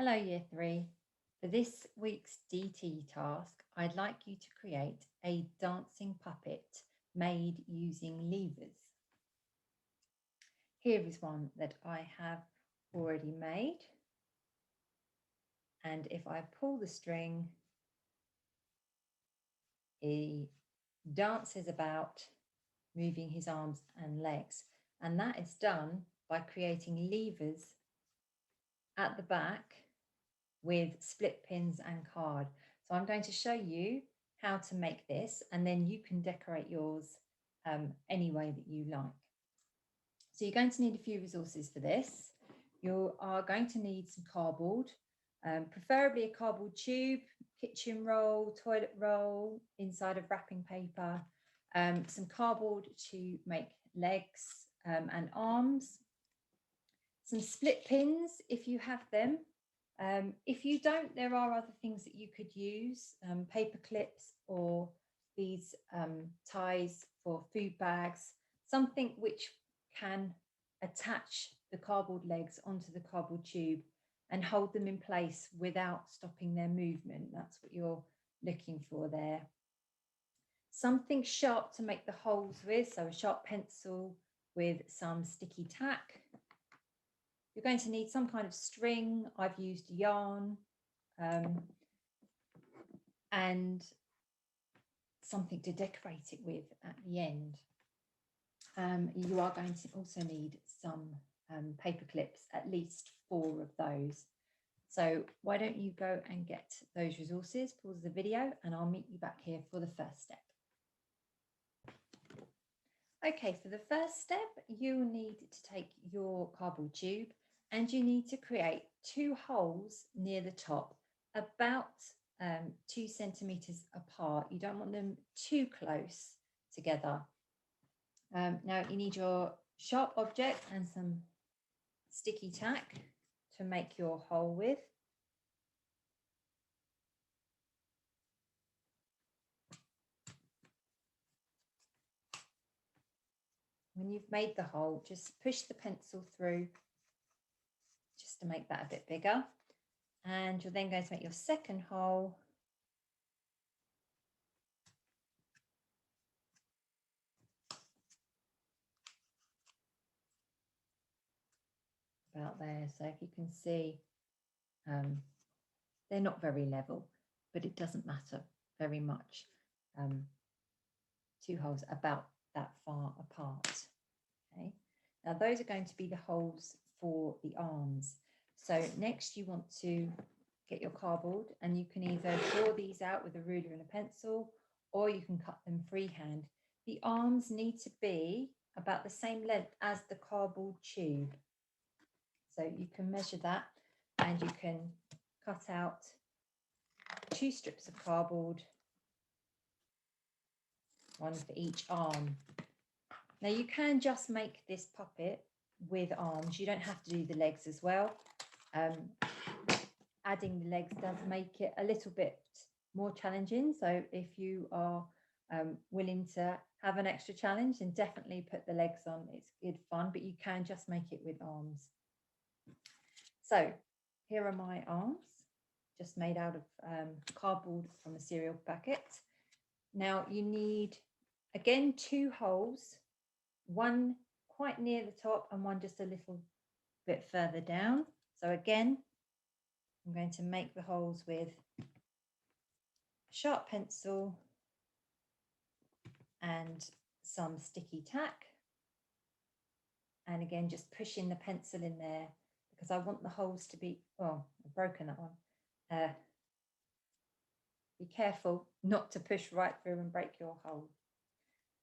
Hello, Year 3. For this week's DT task, I'd like you to create a dancing puppet made using levers. Here is one that I have already made. And if I pull the string, he dances about, moving his arms and legs. And that is done by creating levers at the back with split pins and card. So I'm going to show you how to make this, and then you can decorate yours any way that you like. So you're going to need a few resources for this. You are going to need some cardboard, preferably a cardboard tube, kitchen roll, toilet roll, inside of wrapping paper, some cardboard to make legs and arms, some split pins if you have them. If you don't, there are other things that you could use, paper clips or these ties for food bags, something which can attach the cardboard legs onto the cardboard tube and hold them in place without stopping their movement. That's what you're looking for there. Something sharp to make the holes with, so a sharp pencil with some sticky tack. You're going to need some kind of string. I've used yarn and something to decorate it with at the end. You are going to also need some paper clips, at least 4 of those. So why don't you go and get those resources, pause the video, and I'll meet you back here for the first step. Okay, for the first step, you need to take your cardboard tube and you need to create 2 holes near the top, about 2 centimeters apart. You don't want them too close together. Now you need your sharp object and some sticky tack to make your hole with. When you've made the hole, just push the pencil through just to make that a bit bigger. And you're then going to make your second hole. About there. So if you can see, they're not very level, but it doesn't matter very much. 2 holes about that far apart. Okay. Now those are going to be the holes for the arms. So next you want to get your cardboard, and you can either draw these out with a ruler and a pencil, or you can cut them freehand. The arms need to be about the same length as the cardboard tube. So you can measure that, and you can cut out 2 strips of cardboard, 1 for each arm. Now you can just make this puppet with arms. You don't have to do the legs as well. Adding the legs does make it a little bit more challenging. So if you are willing to have an extra challenge, then definitely put the legs on. It's good fun, but you can just make it with arms. So here are my arms, just made out of cardboard from a cereal packet. Now you need, again, 2 holes, one quite near the top and one just a little bit further down. So again, I'm going to make the holes with a sharp pencil and some sticky tack. And again, just pushing the pencil in there because I want the holes to be, oh, I've broken that one. Be careful not to push right through and break your hole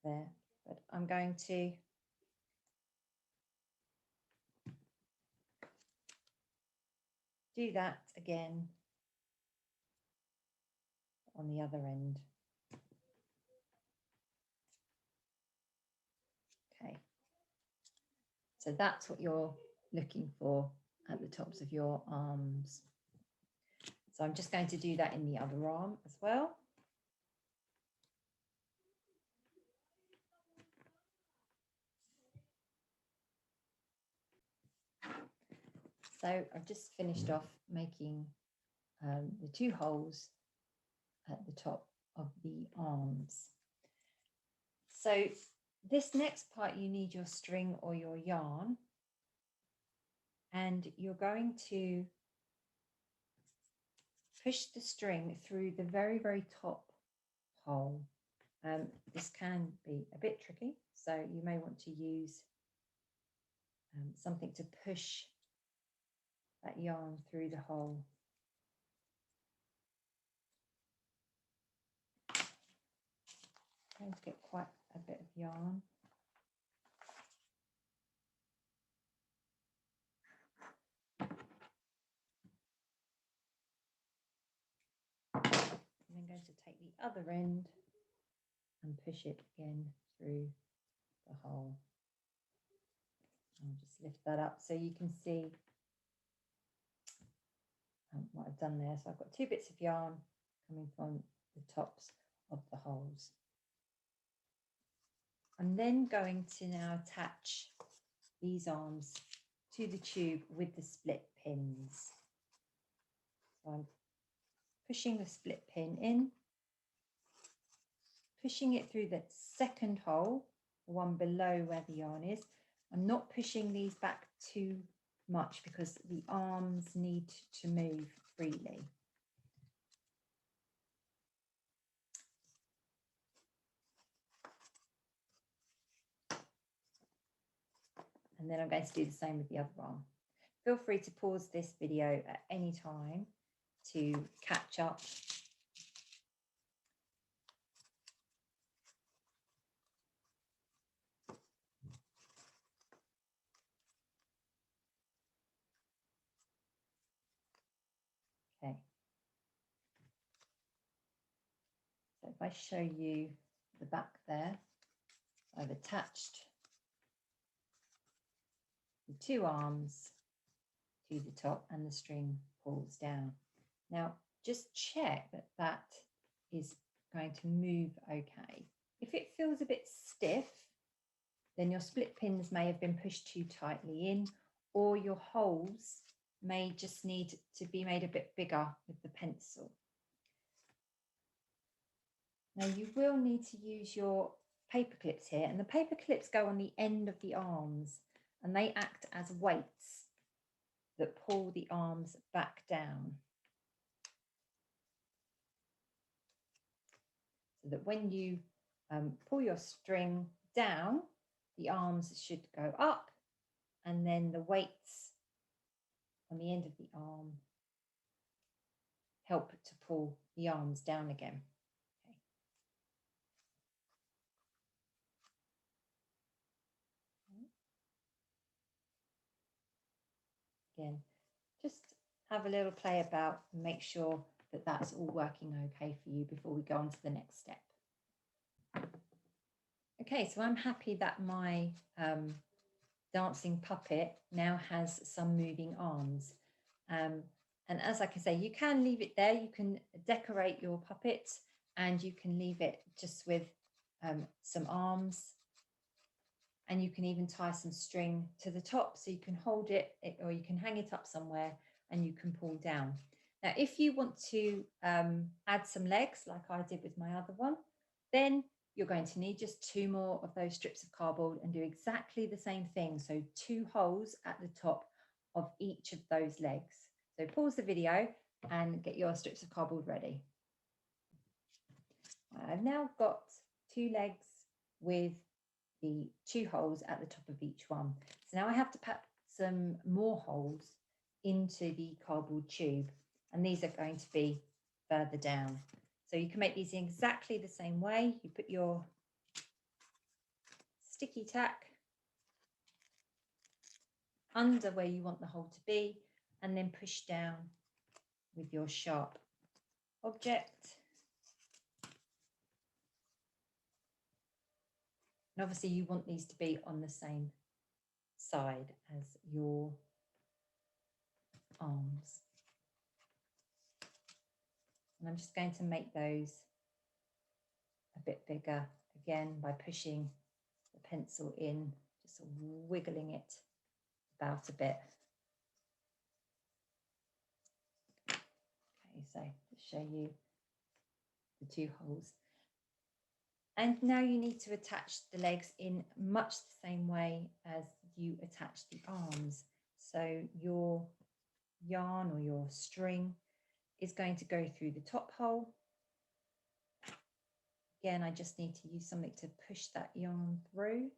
there. But I'm going to do that again on the other end. Okay, so that's what you're looking for at the tops of your arms. So I'm just going to do that in the other arm as well. So I've just finished off making the 2 holes at the top of the arms. So this next part, you need your string or your yarn, and you're going to push the string through the very, very top hole. This can be a bit tricky, so you may want to use something to push that yarn through the hole. I'm going to get quite a bit of yarn. And then going to take the other end and push it again through the hole. I'll just lift that up so you can see what I've done there. So I've got 2 bits of yarn coming from the tops of the holes. I'm then going to now attach these arms to the tube with the split pins. So I'm pushing the split pin in, pushing it through the second hole, the one below where the yarn is. I'm not pushing these back too much because the arms need to move freely. And then I'm going to do the same with the other arm. Feel free to pause this video at any time to catch up. Okay. So if I show you the back there, I've attached the 2 arms to the top and the string pulls down. Now, just check that that is going to move okay. If it feels a bit stiff, then your split pins may have been pushed too tightly in, or your holes may just need to be made a bit bigger with the pencil. Now you will need to use your paper clips here, and the paper clips go on the end of the arms and they act as weights that pull the arms back down. So that when you pull your string down, the arms should go up, and then the weights on the end of the arm help to pull the arms down again. Okay. Again, just have a little play about and make sure that that's all working okay for you before we go on to the next step. Okay, so I'm happy that my dancing puppet now has some moving arms. And as I can say, you can leave it there. You can decorate your puppet and you can leave it just with some arms, and you can even tie some string to the top so you can hold it, or you can hang it up somewhere and you can pull down. Now, if you want to add some legs like I did with my other one, then you're going to need just 2 more of those strips of cardboard and do exactly the same thing. So 2 holes at the top of each of those legs. So pause the video and get your strips of cardboard ready. I've now got 2 legs with the 2 holes at the top of each one. So now I have to put some more holes into the cardboard tube, and these are going to be further down. So you can make these in exactly the same way. You put your sticky tack under where you want the hole to be, and then push down with your sharp object. And obviously you want these to be on the same side as your arms. And I'm just going to make those a bit bigger again by pushing the pencil in, just wiggling it about a bit. so to show you the 2 holes. And now you need to attach the legs in much the same way as you attach the arms. So your yarn or your string is going to go through the top hole. Again, I just need to use something to push that yarn through.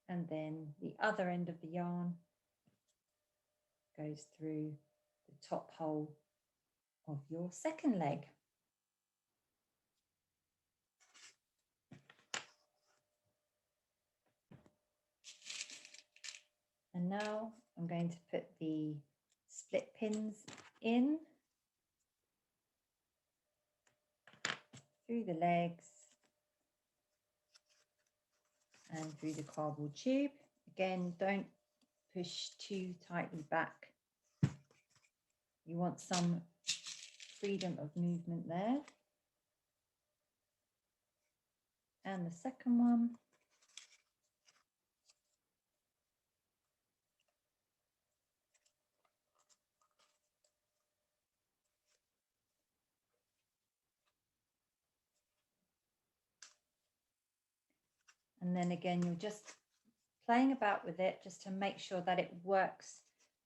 And then the other end of the yarn goes through the top hole of your second leg. And now I'm going to put the split pins in through the legs and through the cardboard tube. Again, don't push too tightly back. You want some freedom of movement there. And the second one. And then again, you're just playing about with it just to make sure that it works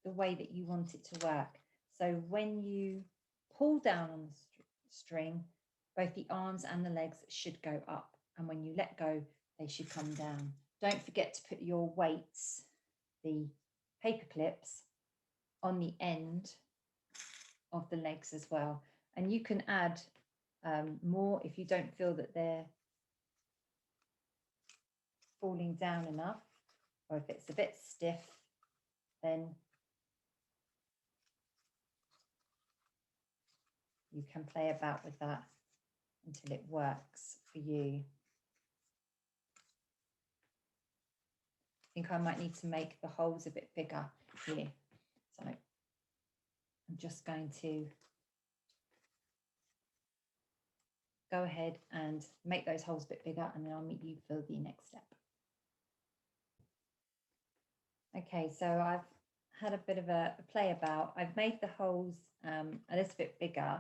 the way that you want it to work. So when you pull down on the string, both the arms and the legs should go up. And when you let go, they should come down. Don't forget to put your weights, the paper clips, on the end of the legs as well. And you can add more if you don't feel that they're falling down enough, or if it's a bit stiff, then you can play about with that until it works for you. I think I might need to make the holes a bit bigger here. So I'm just going to go ahead and make those holes a bit bigger, and then I'll meet you for the next step. Okay, so I've had a bit of a play about. I've made the holes a little bit bigger.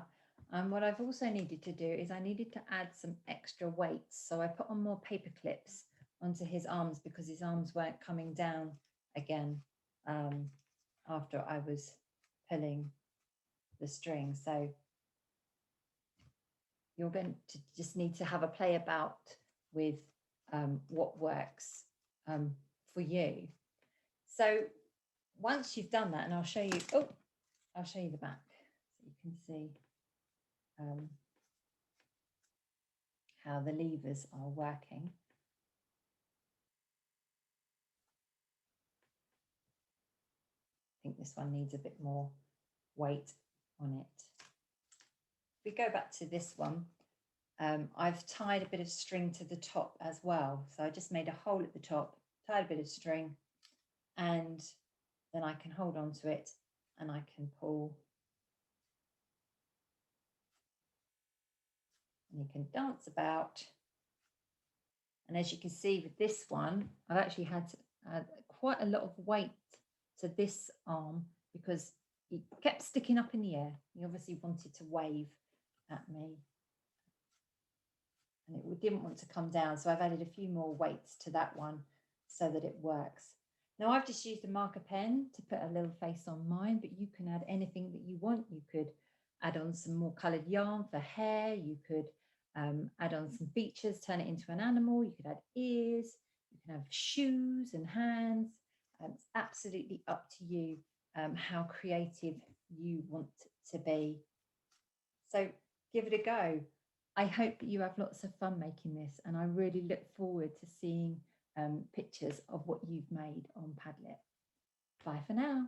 And what I've also needed to do is I needed to add some extra weights. So I put on more paper clips onto his arms because his arms weren't coming down again after I was pulling the string. So you're going to just need to have a play about with what works for you. So once you've done that, and I'll show you, I'll show you the back so you can see how the levers are working. I think this one needs a bit more weight on it. If we go back to this one, I've tied a bit of string to the top as well. So I just made a hole at the top, tied a bit of string, and then I can hold on to it and I can pull. And you can dance about. And as you can see with this one, I've actually had to add quite a lot of weight to this arm because he kept sticking up in the air. He obviously wanted to wave at me. And it didn't want to come down. So I've added a few more weights to that one so that it works. Now I've just used a marker pen to put a little face on mine, but you can add anything that you want. You could add on some more coloured yarn for hair. You could add on some features, turn it into an animal. You could add ears. You can have shoes and hands. It's absolutely up to you how creative you want to be. So give it a go. I hope that you have lots of fun making this, and I really look forward to seeing pictures of what you've made on Padlet. Bye for now.